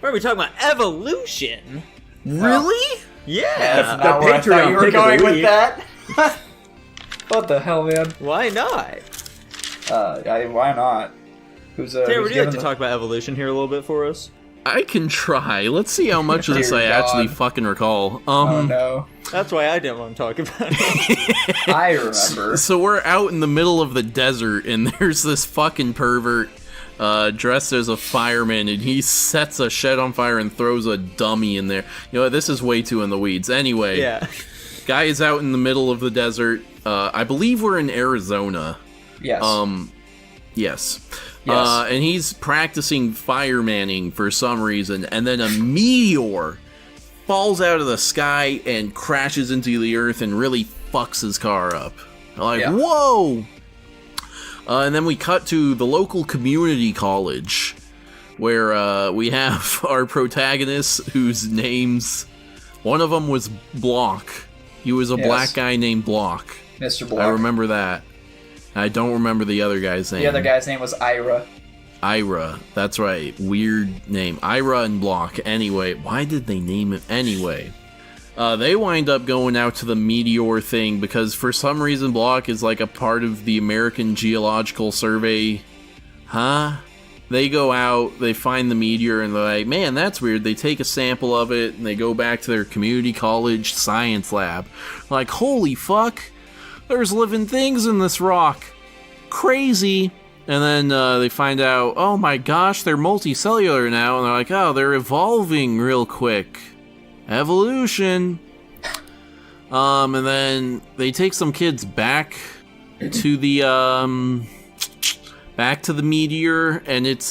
Why are we talking about evolution? Really? Yeah. That's not where I thought you were going with that. What the hell, man? Why not? Why not? Taylor, would you like to talk about evolution here a little bit for us? I can try. Let's see how much of this I actually fucking recall. Oh no. That's why I didn't want to talk about it. I remember. So we're out in the middle of the desert, and there's this fucking pervert dressed as a fireman, and he sets a shed on fire and throws a dummy in there. You know what, this is way too in the weeds. Anyway, Yeah. guy is out in the middle of the desert. I believe we're in Arizona. Yes. Yes. Yes. And he's practicing firemanning for some reason, and then a meteor falls out of the sky and crashes into the earth and really fucks his car up. Like, Yeah. whoa! And then we cut to the local community college, where we have our protagonists whose names, one of them was Block. He was a black guy named Block. Mr. Block. I remember that. I don't remember the other guy's name. The other guy's name was Ira. Ira, that's right. Weird name. Ira and Block. Anyway, why did they name it anyway? They wind up going out to the meteor thing because for some reason Block is like a part of the American Geological Survey. Huh? They go out, they find the meteor, and they're like, man, that's weird. They take a sample of it, and they go back to their community college science lab. Like, holy fuck, there's living things in this rock. Crazy. And then they find out, oh my gosh, they're multicellular now, and they're like, oh, they're evolving real quick. Evolution. And then they take some kids back to the meteor, and it's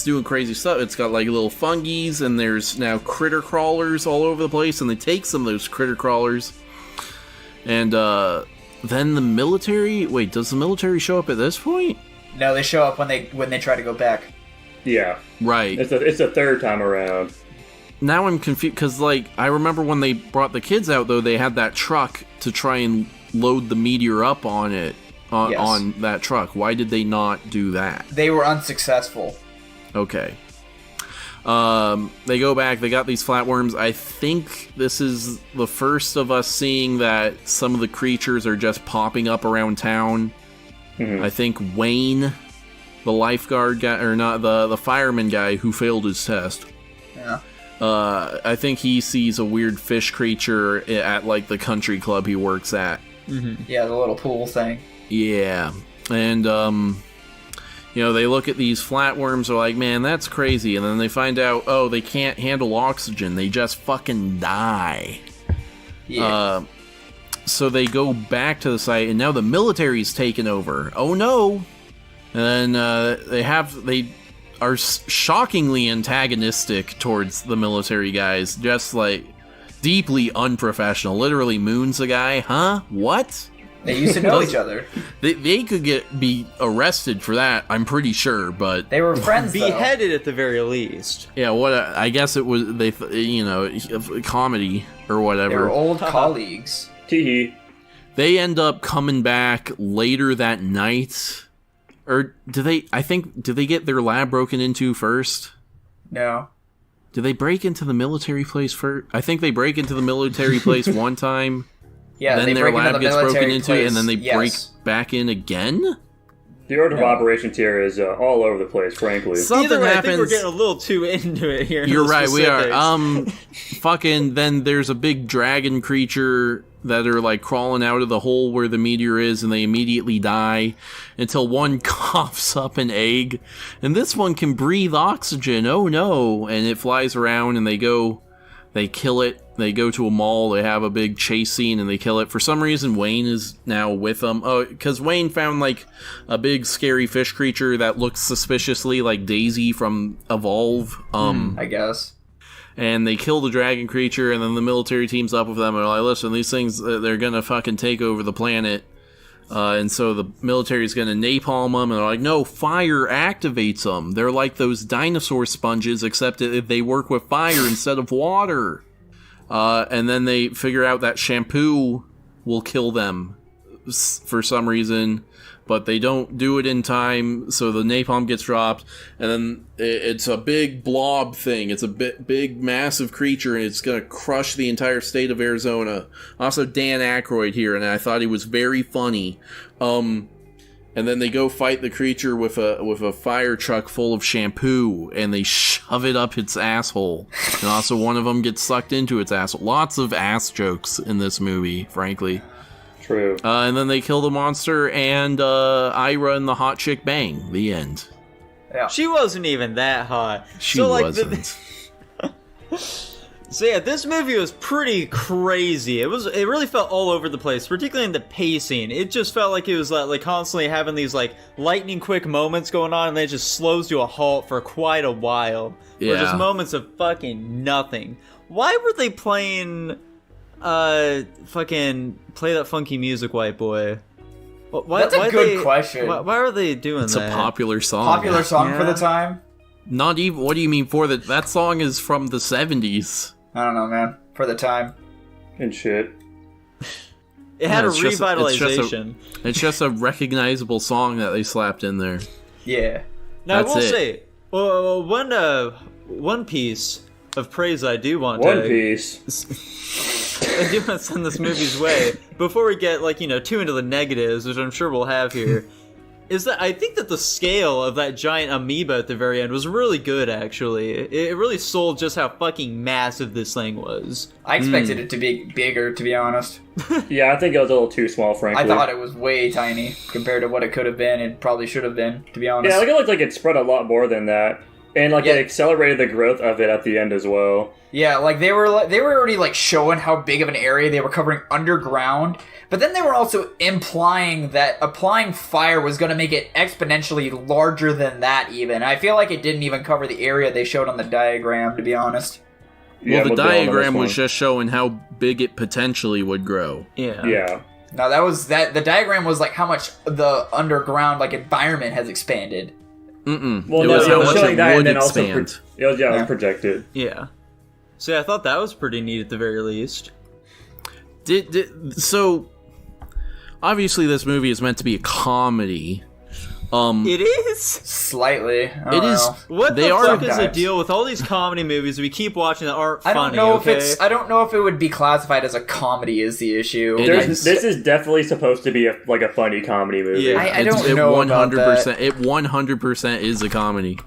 doing crazy stuff. It's got like little fungies, and there's now critter crawlers all over the place, and they take some of those critter crawlers, and then the military. Wait, does the military show up at this point? No, they show up when they try to go back. Yeah. Right. It's the third time around. Now I'm confused, because, like, I remember when they brought the kids out, though, they had that truck to try and load the meteor up on it, on that truck. Why did they not do that? They were unsuccessful. Okay. They go back, they got these flatworms. I think this is the first of us seeing that some of the creatures are just popping up around town. Mm-hmm. I think Wayne, the lifeguard guy, or not, the fireman guy who failed his test. Yeah. I think he sees a weird fish creature at, like, the country club he works at. Mm-hmm. Yeah, the little pool thing. Yeah. And, you know, they look at these flatworms, they're like, man, that's crazy. And then they find out, oh, they can't handle oxygen. They just fucking die. Yeah. So they go back to the site, and now the military's taken over. Oh, no. And then they are shockingly antagonistic towards the military guys, just like deeply unprofessional. Literally moons a guy. Huh? What? They used to know each other. They could be arrested for that, I'm pretty sure, but They were friends, though. Beheaded at the very least. yeah, I guess it was comedy or whatever. They were old colleagues. Tee-hee. They end up coming back later that night. Or do they get their lab broken into first? No. Do they break into the military place first? I think they break into the military place one time. Yeah, then they their break into lab the gets broken military into, place. and then they break Yes. back in again? The order of operations here is all over the place, frankly. Something Either way, happens. I think we're getting a little too into it here. You're right, we are. Specifics. Fucking, then there's a big dragon creature that are, like, crawling out of the hole where the meteor is, and they immediately die until one coughs up an egg. And this one can breathe oxygen. Oh, no. And it flies around, and they kill it. They go to a mall, they have a big chase scene, and they kill it. For some reason, Wayne is now with them. Oh, because Wayne found, like, a big scary fish creature that looks suspiciously like Daisy from Evolve. I guess. And they kill the dragon creature, and then the military teams up with them, and they're like, listen, these things, they're gonna fucking take over the planet. And so the military's gonna napalm them, and they're like, no, fire activates them. They're like those dinosaur sponges, except that they work with fire instead of water. And then they figure out that shampoo will kill them for some reason. but they don't do it in time, so the napalm gets dropped, and then it's a big blob thing. It's a big, massive creature, and it's gonna crush the entire state of Arizona. Also, Dan Aykroyd here, and I thought he was very funny. And then they go fight the creature with a fire truck full of shampoo, and they shove it up its asshole. And also, one of them gets sucked into its asshole. Lots of ass jokes in this movie, frankly. True. And then they kill the monster, and Ira and the hot chick bang. The end. Yeah. She wasn't even that hot. She so, like, wasn't. So yeah, this movie was pretty crazy. It really felt all over the place, particularly in the pacing. It just felt like it was like constantly having these like lightning quick moments going on, and then it just slows to a halt for quite a while. Yeah. Or just moments of fucking nothing. Why were they playing fucking play that funky music, white boy? That's a good question. Why are they doing It's that? a popular song. Popular song for Yeah. the time? Not even. What do you mean for the? That song is from the 70s. I don't know, man. For the time. And shit. It had Yeah, a revitalization. It's just a recognizable song that they slapped in there. Yeah. Now, That's I will it. say, one piece of praise I do want One to... Piece. I do want to send this movie's way, before we get, too into the negatives, which I'm sure we'll have here, is that I think that the scale of that giant amoeba at the very end was really good, actually. It really sold just how fucking massive this thing was. I expected it to be bigger, to be honest. Yeah, I think it was a little too small, frankly. I thought it was way tiny compared to what it could have been and probably should have been, to be honest. Yeah, like it looked like it spread a lot more than that. And Yeah. it accelerated the growth of it at the end as well. Yeah, they were already showing how big of an area they were covering underground, but then they were also implying that applying fire was going to make it exponentially larger than that even. I feel like it didn't even cover the area they showed on the diagram, to be honest. Yeah, Well, the we'll go on to this diagram one. was just showing how big it potentially would grow. Yeah. Yeah. No, the diagram was how much the underground environment has expanded. Well, It no, was it how was much showing it that, would and then also expand. it was Yeah. projected. Yeah. So yeah, I thought that was pretty neat at the very least. So obviously this movie is meant to be a comedy. It is? Slightly. I It don't is. know. What They the are fuck is the sometimes. deal with all these comedy movies we keep watching that aren't I funny, don't know okay? I don't know if it would be classified as a comedy is the issue. It This is definitely supposed to be a funny comedy movie. Yeah. I don't know about 100%. It 100% is a comedy.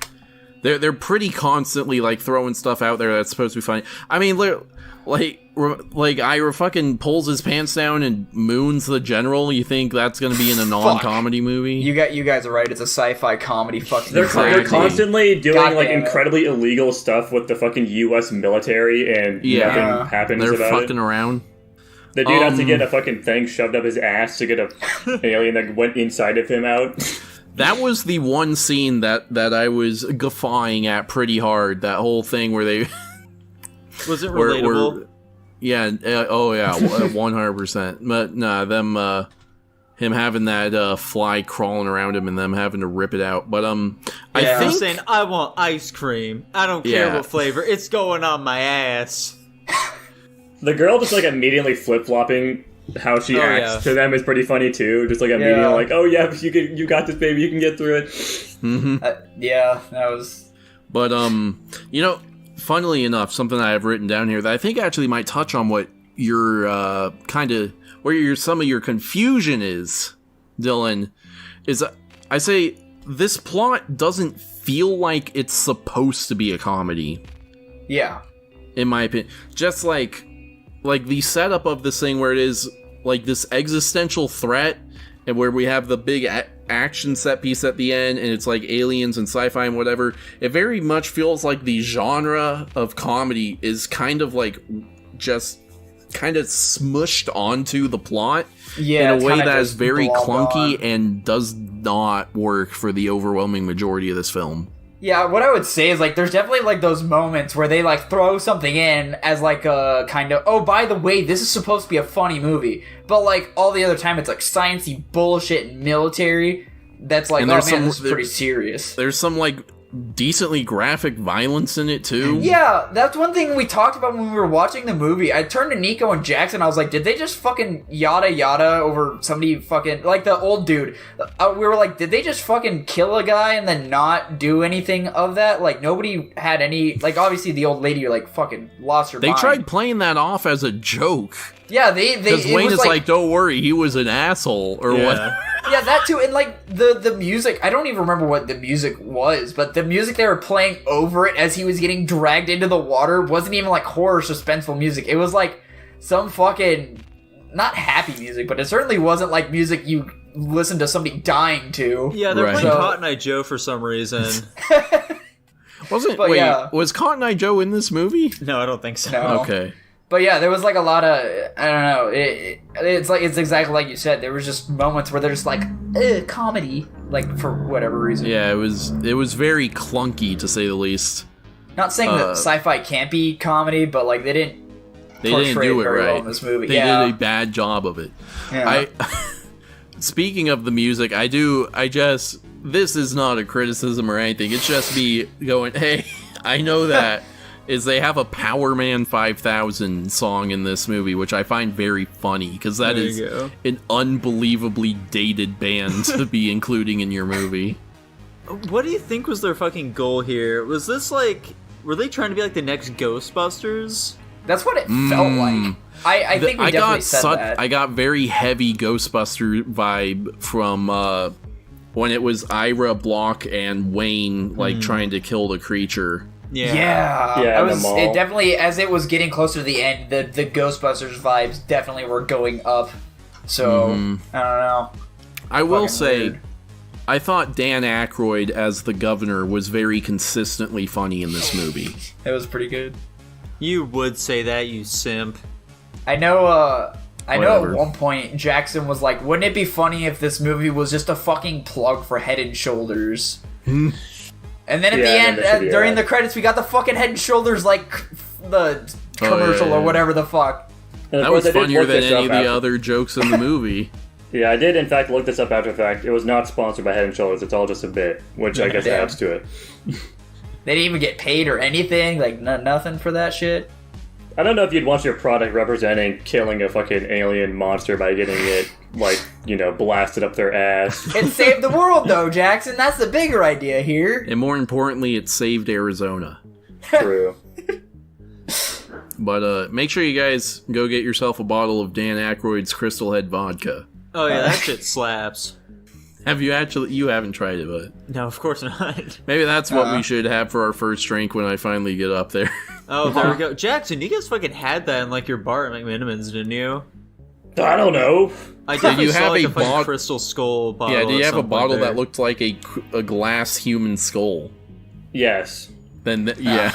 They're pretty constantly throwing stuff out there that's supposed to be funny. I mean, Ira fucking pulls his pants down and moons the general. You think that's gonna be in a non-comedy movie? You guys are right. It's a sci-fi comedy. Fucking They're Exactly. constantly doing God damn it. incredibly illegal stuff with the fucking U.S. military, and Yeah. nothing happens They're about fucking it. around. The dude has to get a fucking thing shoved up his ass to get an alien that went inside of him out. That was the one scene that I was guffawing at pretty hard. That whole thing where they Was it where- relatable? where- yeah, 100%. But nah, him having that fly crawling around him and them having to rip it out. But Yeah. I I'm think saying, I want ice cream. I don't care Yeah. what flavor. It's going on my ass. The girl just immediately flip flopping how she Oh, acts yeah. to them is pretty funny too. Just immediately Yeah. oh yeah, you got this, baby. You can get through it. Yeah, that was. But funnily enough, something I have written down here that I think actually might touch on what your some of your confusion is, Dylan, is I say this plot doesn't feel like it's supposed to be a comedy, Yeah. in my opinion. Just like the setup of this thing where it is this existential threat, and where we have the big action set piece at the end, and it's aliens and sci-fi and whatever. It very much feels like the genre of comedy is kind of just kind of smushed onto the plot Yeah. in it's a way kinda that is just very blobbed clunky on. and does not work for the overwhelming majority of this film. Yeah, what I would say is there's definitely those moments where they throw something in as a kind of, oh, by the way, this is supposed to be a funny movie, but all the other time it's sciencey bullshit and military. That's And oh man, there's this is pretty serious. There's some decently graphic violence in it too. Yeah, that's one thing we talked about when we were watching the movie. I turned to Nico and Jackson. I was like, did they just fucking yada yada over somebody fucking... Like, the old dude. We were like, did they just fucking kill a guy and then not do anything of that? Like, nobody had any... Like, obviously, the old lady, like, fucking lost her mind. They tried playing that off as a joke. Yeah, Because Wayne is like, don't worry, he was an asshole, or what? Yeah, that too, and like the music, I don't even remember what the music was, but the music they were playing over it as he was getting dragged into the water wasn't even like horror suspenseful music. It was like some fucking, not happy music, but it certainly wasn't like music you listen to somebody dying to. Yeah, they're Right. playing So- Cotton Eye Joe for some reason. Was Cotton Eye Joe in this movie? No, I don't think so. No. Okay. But yeah, there was like a lot of, I don't know, it's exactly like you said, there was just moments where they're just like, comedy, like for whatever reason. Yeah, it was very clunky to say the least. Not saying that sci-fi can't be comedy, but like they didn't They portray didn't do it very right well in this movie. They Yeah. did a bad job of it. Yeah. Speaking of the music, this is not a criticism or anything. It's just me going, hey, I know that is they have a Power Man 5000 song in this movie, which I find very funny because that There is you go. an unbelievably dated band to be including in your movie. What do you think was their fucking goal here? Was this like... Were they trying to be like the next Ghostbusters? That's what it felt like. I think we definitely said that. I got very heavy Ghostbuster vibe from when it was Ira, Block, and Wayne like trying to kill the creature. Yeah. I in the was mall. it definitely, as it was getting closer to the end, the Ghostbusters vibes definitely were going up. So I don't know. I will Fucking say, weird. I thought Dan Aykroyd as the governor was very consistently funny in this movie. It was pretty good. You would say that, you simp. I know Whatever. at one point Jackson was like, wouldn't it be funny if this movie was just a fucking plug for Head and Shoulders? And then at the Yeah, end, that should be during right. the credits, we got the fucking Head and Shoulders, like, the commercial yeah. or whatever the fuck. And of That course, was I did funnier look than this any up of the after- other jokes in the movie. Yeah, I did in fact look this up after the fact. It was not sponsored by Head and Shoulders. It's all just a bit, which I guess Damn. adds to it. They didn't even get paid or anything, like, nothing for that shit. I don't know if you'd want your product representing killing a fucking alien monster by getting it, like, blasted up their ass. It saved the world, though, Jackson. That's the bigger idea here. And more importantly, it saved Arizona. True. But make sure you guys go get yourself a bottle of Dan Aykroyd's Crystal Head vodka. Oh yeah, that shit slaps. Have you actually? You haven't tried it, but No, of course not. maybe that's what we should have for our first drink when I finally get up there. Oh, there we go. Jackson, you guys fucking had that in like your bar at McMinimans, didn't you? I don't know. I definitely you saw have like a a fucking bot- Crystal Skull bottle. Yeah, do you at have a some point bottle there. that looked like a glass human skull? Yes. Then yeah.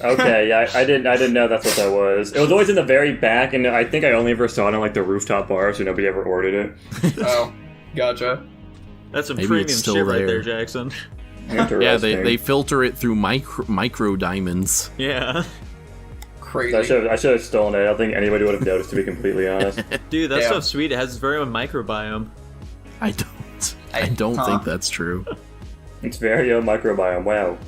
Okay, yeah, I didn't know that's what that was. It was always in the very back, and I think I only ever saw it on like the rooftop bar, so nobody ever ordered it. Oh, gotcha. That's some Maybe premium it's still shit right there. there, Jackson. Interesting. Yeah, they filter it through micro diamonds. Yeah. Crazy. I should have stolen it. I don't think anybody would have noticed, to be completely honest. Dude, that Yeah. stuff's sweet. It has its very own microbiome. I don't think that's true. It's very microbiome. Wow.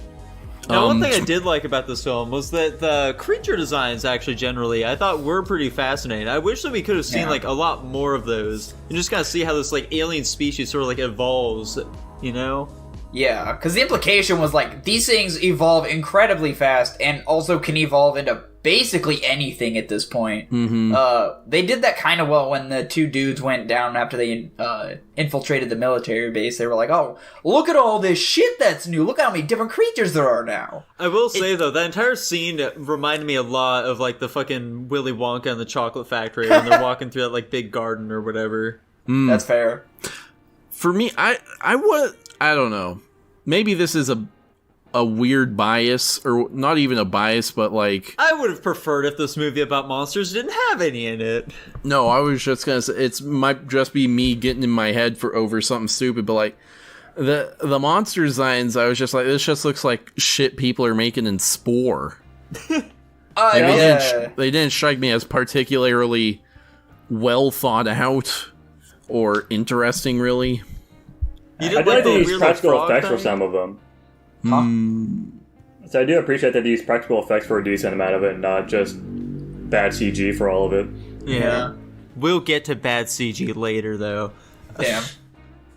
Now, one thing I did like about this film was that the creature designs, actually, generally, I thought were pretty fascinating. I wish that we could have seen, Yeah. like, a lot more of those. And just kind of see how this, like, alien species sort of, like, evolves, you know? Yeah, because the implication was like these things evolve incredibly fast and also can evolve into basically anything at this point. They did that kind of well when the two dudes went down after they infiltrated the military base. They were like, "Oh, look at all this shit that's new! Look how many different creatures there are now." I will say, though, that entire scene reminded me a lot of, like, the fucking Willy Wonka and the Chocolate Factory when they're walking through that, like, big garden or whatever. That's fair. For me, I don't know. Maybe this is a weird bias, or not even a bias, but like... I would have preferred if this movie about monsters didn't have any in it. No, I was just gonna say, might just be me getting in my head over something stupid, but like, the monster designs, I was just like, this just looks like shit people are making in Spore. Yeah. They didn't strike me as particularly well thought out or interesting, really. You I didn't did like the use weird, like, practical frog effects for thing? some of them. Huh? So I do appreciate that these practical effects were a decent amount of it, and not just bad CG for all of it. Yeah. We'll get to bad CG later, though. Damn.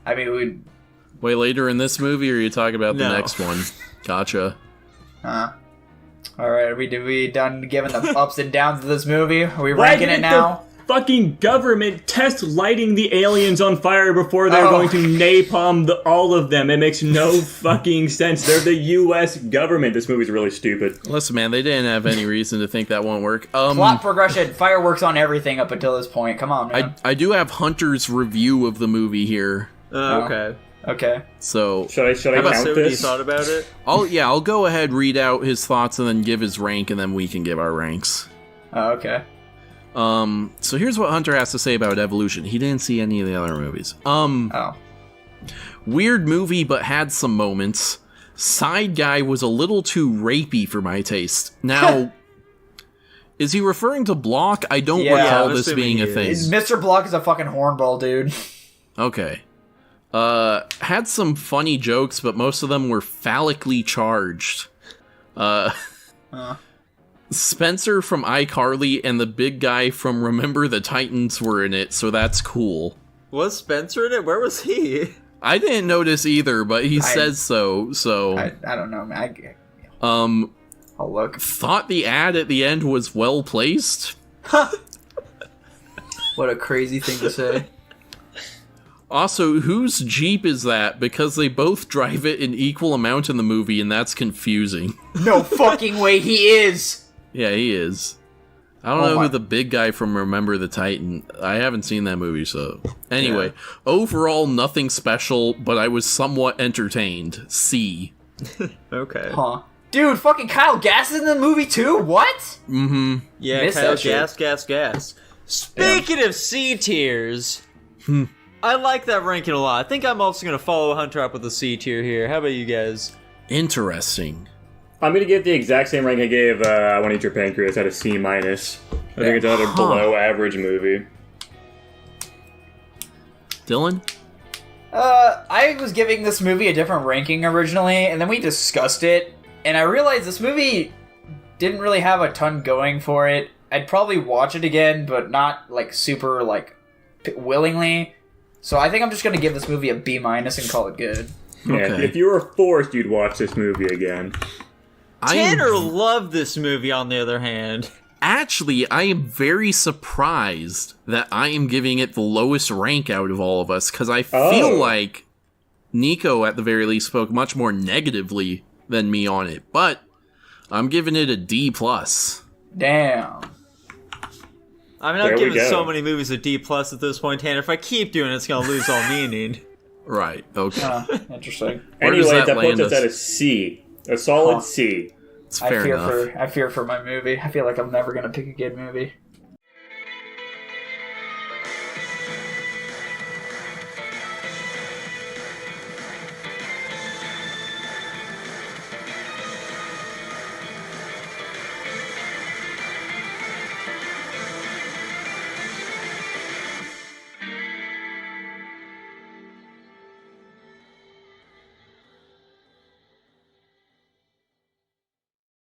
I mean, we. Wait, later in this movie, or are you talking about the No. next one? Gotcha. All right, are we done giving the ups and downs of this movie? Are we ranking it now? Fucking government test lighting the aliens on fire before they're going to napalm all of them. It makes no fucking sense. They're the U.S. government. This movie's really stupid. Listen, man, they didn't have any reason to think that won't work. Plot progression, fireworks on everything up until this point. Come on, man. I do have Hunter's review of the movie here. Okay. Okay. So Should I How count about what you this? thought about it? I'll go ahead, read out his thoughts, and then give his rank, and then we can give our ranks. Oh, okay. So here's what Hunter has to say about Evolution. He didn't see any of the other movies. Oh. Weird movie, but had some moments. Side guy was a little too rapey for my taste. Now, is he referring to Block? I don't Yeah, recall I'm this assuming being a he thing. is. Mr. Block is a fucking hornball, dude. Okay. Had some funny jokes, but most of them were phallically charged. Spencer from iCarly and the big guy from Remember the Titans were in it, so that's cool. Was Spencer in it? Where was he? I didn't notice either, but he says so, I don't know, man. I'll look. thought the ad at the end was well placed. What a crazy thing to say. Also, whose Jeep is that? Because they both drive it in equal amount in the movie, and that's confusing. No fucking way he is! Yeah, he is. I don't know who the big guy from Remember the Titan. I haven't seen that movie, so... Anyway, overall, nothing special, but I was somewhat entertained. C. Okay. Huh. Dude, fucking Kyle Gass is in the movie too? What? Mm-hmm. Yeah, Missed Kyle, that shit. gas. Speaking of C tiers, I like that ranking a lot. I think I'm also going to follow Hunter up with a C tier here. How about you guys? Interesting. I'm gonna give the exact same rank I gave I Want to Eat Your Pancreas at a C minus. I think it's another below average movie. Dylan? I was giving this movie a different ranking originally, and then we discussed it, and I realized this movie didn't really have a ton going for it. I'd probably watch it again, but not, like, super, like, willingly. So I think I'm just gonna give this movie a B minus and call it good. Yeah, Okay. if you were forced, you'd watch this movie again. Tanner loved this movie, on the other hand. Actually, I am very surprised that I am giving it the lowest rank out of all of us, because I feel like Nico, at the very least, spoke much more negatively than me on it, but I'm giving it a D+. Damn. I mean, I've There we given go. so many movies a D+ at this point, Tanner. If I keep doing it, it's going to lose all meaning. Right, okay. Interesting. Where does Anyway, that that puts land us us? at a C. A solid C. It's fair enough. I fear for my movie. I feel like I'm never gonna pick a good movie.